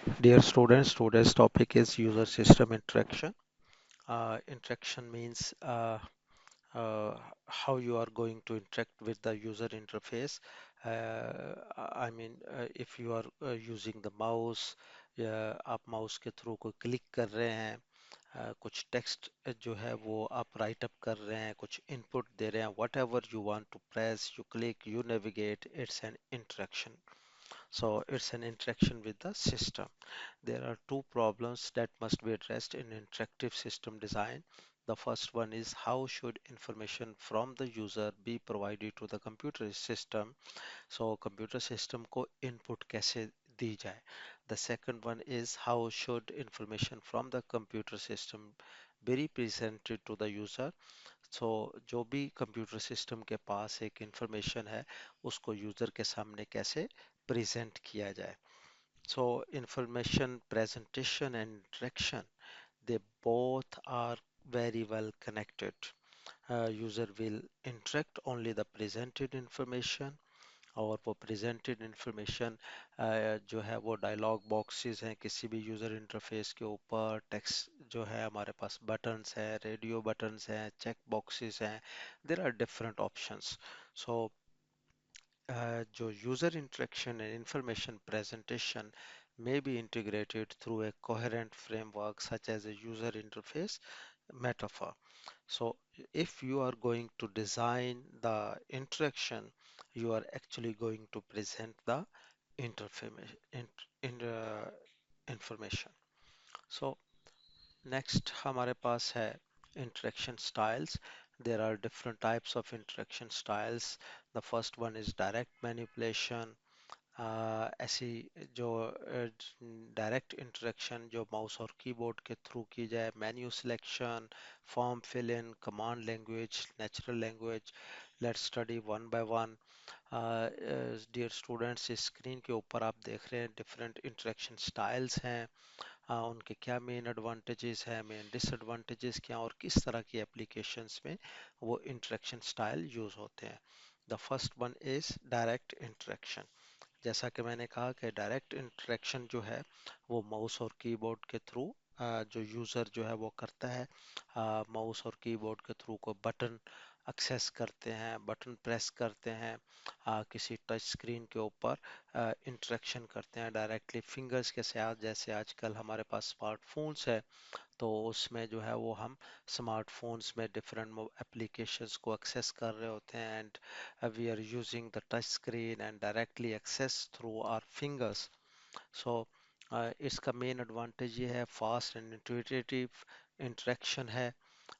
Dear students, today's topic is user system interaction. Interaction means uh, how you are going to interact with the user interface. If you are using the mouse, या आप mouse के through कोई click कर रहे हैं, कुछ text जो है वो आप राइट अप कर रहे हैं, कुछ इनपुट दे रहे हैं, whatever you want to press, you click, you navigate, it's an interaction. So it's an interaction with the system. There are two problems that must be addressed in interactive system design. The first one is how should information from the user be provided to the computer system? So computer system को input कैसे दी जाए? The second one is how should information from the computer system be represented to the user? So जो भी computer system के पास एक information है उसको user के सामने कैसे प्रेजेंट किया जाए. So information presentation and interaction, they both are very well connected. User will interact only the presented information, और वो presented information जो है वो डायलॉग बॉक्सेस हैं किसी भी यूज़र इंटरफेस के ऊपर, टेक्स्ट जो है हमारे पास बटन्स हैं, रेडियो बटन्स हैं, चेक बॉक्सेस हैं, देर आर डिफरेंट ऑप्शंस. सो जो user interaction and information presentation may be integrated through a coherent framework such as a user interface metaphor. So if you are going to design the interaction, you are actually going to present the interface information. So next हमारे पास है interaction styles. There are different types of interaction styles. The first one is direct manipulation. ऐसी जो direct interaction जो mouse और keyboard के through की जाए, menu selection, form fill in, command language, natural language. Let's study one by one. Dear students, इस screen के ऊपर आप देख रहे हैं डिफरेंट इंटरेक्शन स्टाइल्स हैं. उनके क्या मेन एडवांटेजेस हैं, मेन डिसएडवांटेजेस क्या हैं, और किस तरह की एप्लीकेशंस में वो इंटरेक्शन स्टाइल यूज होते हैं. The first one is direct interaction. जैसा कि मैंने कहा कि डायरेक्ट इंटरेक्शन जो है वो माउस और कीबोर्ड के थ्रू जो यूज़र जो है वो करता है. माउस और कीबोर्ड के थ्रू को बटन एक्सेस करते हैं, बटन प्रेस करते हैं, किसी टच स्क्रीन के ऊपर इंटरेक्शन करते हैं डायरेक्टली फिंगर्स के साथ. जैसे आजकल हमारे पास स्मार्टफोन्स है तो उसमें जो है वो हम स्मार्टफोन्स में डिफरेंट एप्लीकेशंस को एक्सेस कर रहे होते हैं, and we are using the touch screen and directly access through our fingers. So इसका मेन एडवांटेज ये है फास्ट एंड इंट्यूटिव इंटरेक्शन है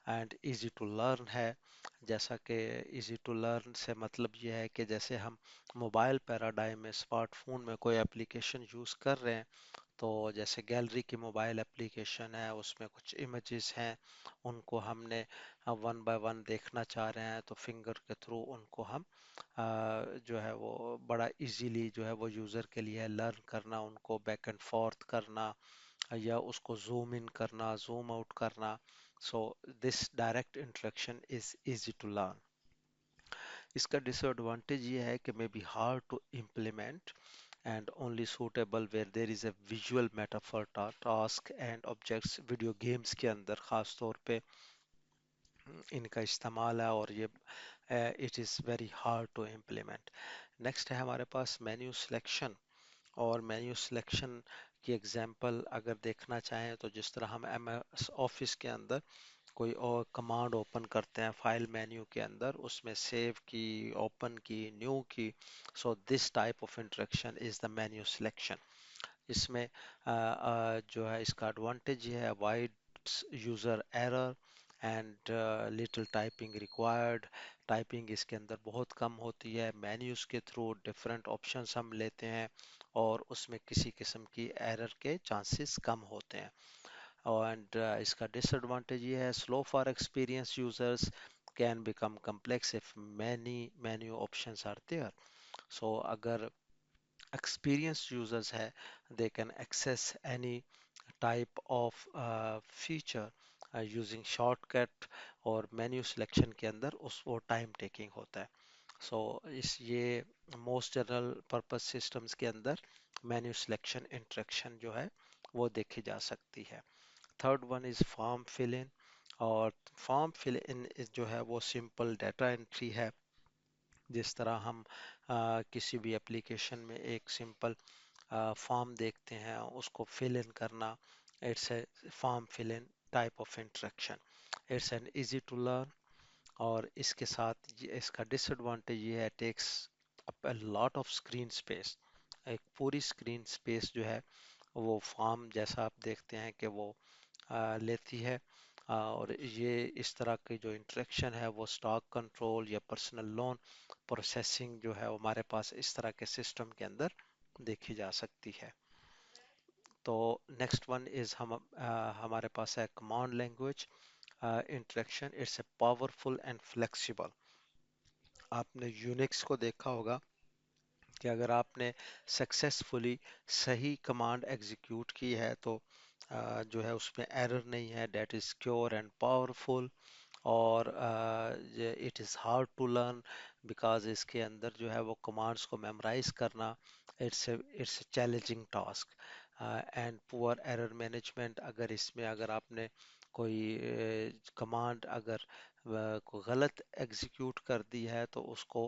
एंड इजी टू लर्न है. जैसा कि इजी टू लर्न से मतलब ये है कि जैसे हम मोबाइल पैराडाइम में स्मार्टफोन में कोई एप्लीकेशन यूज़ कर रहे हैं, तो जैसे गैलरी की मोबाइल एप्लीकेशन है उसमें कुछ इमेजेस हैं, उनको हमने वन बाय वन देखना चाह रहे हैं तो फिंगर के थ्रू उनको हम जो है वो बड़ा इजीली जो है वो यूज़र के लिए लर्न करना, उनको बैक एंड फोर्थ करना या उसको जूम इन करना, जूम आउट करना. So this direct interaction is easy to learn. इसका डिसएडवांटेज ये है कि may be hard to implement and only suitable where there is a visual metaphor task and objects. Video games के अंदर ख़ास तौर पे इनका इस्तेमाल है और ये it is very hard to implement. Next है हमारे पास मेन्यू सिलेक्शन. और मेन्यू सिलेक्शन की एग्जांपल अगर देखना चाहें तो जिस तरह हम एम एस ऑफिस के अंदर कोई और कमांड ओपन करते हैं फाइल मेन्यू के अंदर, उसमें सेव की, ओपन की, न्यू की. So this type of interaction is the menu selection. इसमें जो है इसका एडवांटेज ये है wide user error and little typing required. Typing इसके अंदर बहुत कम होती है, मेन्यूज़ के थ्रू डिफरेंट ऑप्शंस हम लेते हैं और उसमें किसी किस्म की एरर के चांसेस कम होते हैं. एंड इसका डिसएडवांटेज ये है slow for experience users can become complex if many menu options are there. So अगर experienced users है, they can access any type of feature using shortcut, और menu selection के अंदर उस वो टाइम टेकिंग होता है. सो इस ये मोस्ट जनरल पर्पस सिस्टम्स के अंदर मेन्यू सिलेक्शन इंटरेक्शन जो है वो देखी जा सकती है। Third one is form fill in, और फॉर्म फिल इन जो है वो सिंपल डाटा एंट्री है। जिस तरह हम किसी भी एप्लीकेशन में एक सिंपल फॉर्म देखते हैं, उसको फिल इन करना, it's a form fill in type of interaction. It's an easy to learn, और इसके साथ इसका डिसएडवांटेज ये है, takes up a lot of screen space. एक पूरी स्क्रीन स्पेस जो है वो फॉर्म जैसा आप देखते हैं कि वो लेती है। और ये इस तरह की जो इंटरेक्शन है वो स्टॉक कंट्रोल या पर्सनल लोन प्रोसेसिंग जो है वो हमारे पास इस तरह के सिस्टम के अंदर देखी जा सकती है। तो नेक्स्ट वन इज हमारे पास है command language interaction. It's a powerful and flexible. आपने यूनिक्स को देखा होगा कि अगर आपने सक्सेसफुली सही कमांड एग्जीक्यूट की है तो जो है उसमें एरर नहीं है, that is secure and powerful. और it is hard to learn, because इसके अंदर जो है वो कमांड्स को मेमोराइज करना it's a challenging task. And poor error management, अगर आपने कोई कमांड अगर को गलत एग्जीक्यूट कर दी है तो उसको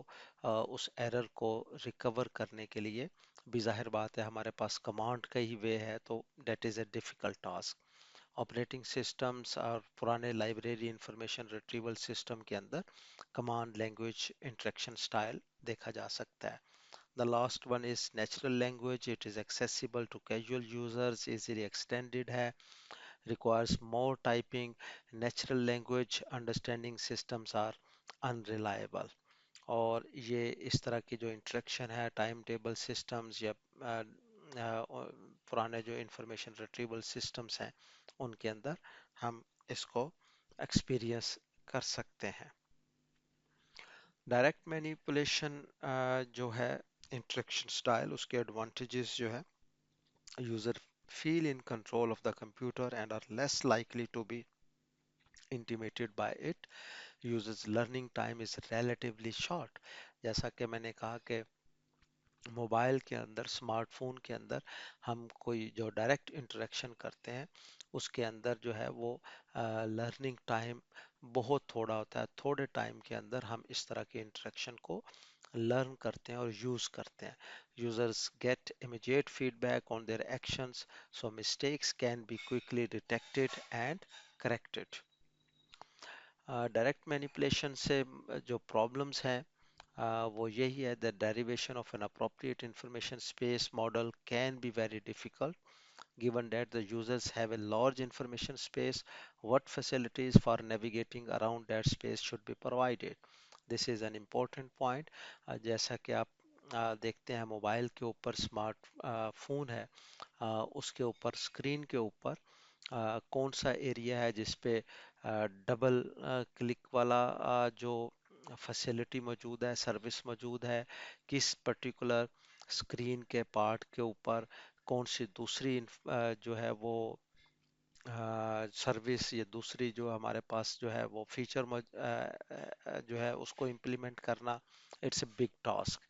उस एरर को रिकवर करने के लिए भी जाहिर बात है हमारे पास कमांड का ही वे है, तो that is a difficult task. Operating systems और पुराने लाइब्रेरी इंफॉर्मेशन रिट्रीवल सिस्टम के अंदर कमांड लैंग्वेज इंटरेक्शन स्टाइल देखा जा सकता है। The last one is natural language. It is accessible to casual users, easily extended है, requires more typing. Natural language understanding systems are unreliable. और ये इस तरह की जो इंटरेक्शन है टाइम टेबल सिस्टम्स या पुराने जो इंफॉर्मेशन रिट्रीवल सिस्टम्स हैं उनके अंदर हम इसको एक्सपीरियंस कर सकते हैं। डायरेक्ट मैनिपुलेशन जो है इंटरेक्शन स्टाइल, उसके एडवांटेजेस जो है, user feel in control of the computer and are less likely to be intimidated by it. Users learning time is relatively short. जैसा कि मैंने कहा कि मोबाइल के अंदर, स्मार्टफोन के अंदर हम कोई जो डायरेक्ट इंटरेक्शन करते हैं उसके अंदर जो है वो लर्निंग टाइम बहुत थोड़ा होता है। थोड़े टाइम के अंदर हम इस तरह के इंटरेक्शन को लर्न करते हैं और यूज़ करते हैं। Users get immediate feedback on their actions, so mistakes can be quickly detected and corrected. Direct manipulation से जो प्रॉब्लम्स हैं वो यही है, that derivation of an appropriate information space model can be very difficult given that the users have a large information space. What facilities for navigating around that space should be provided? This is an important point. जैसा कि आप देखते हैं mobile के ऊपर smart phone है, उसके ऊपर स्क्रीन के ऊपर कौन सा एरिया है जिस पे डबल क्लिक वाला जो फैसिलिटी मौजूद है, सर्विस मौजूद है, किस पर्टिकुलर स्क्रीन के पार्ट के ऊपर कौन सी दूसरी जो है वो सर्विस या दूसरी जो हमारे पास जो है वो फीचर जो है उसको इम्प्लीमेंट करना, it's a big task.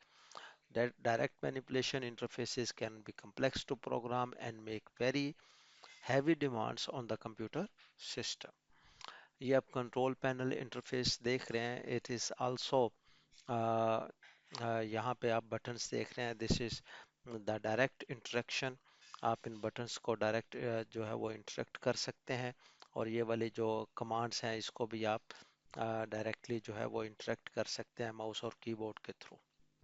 Direct manipulation interfaces can be complex to program and make very heavy demands on the computer system. ये आप कंट्रोल पैनल इंटरफेस देख रहे हैं, इट इज़ आल्सो यहाँ पे आप बटन्स देख रहे हैं, this is the direct interaction. आप इन बटन्स को डायरेक्ट जो है वो इंटरेक्ट कर सकते हैं, और ये वाली जो कमांड्स हैं इसको भी आप डायरेक्टली जो है वो इंटरेक्ट कर सकते हैं माउस और कीबोर्ड के थ्रू।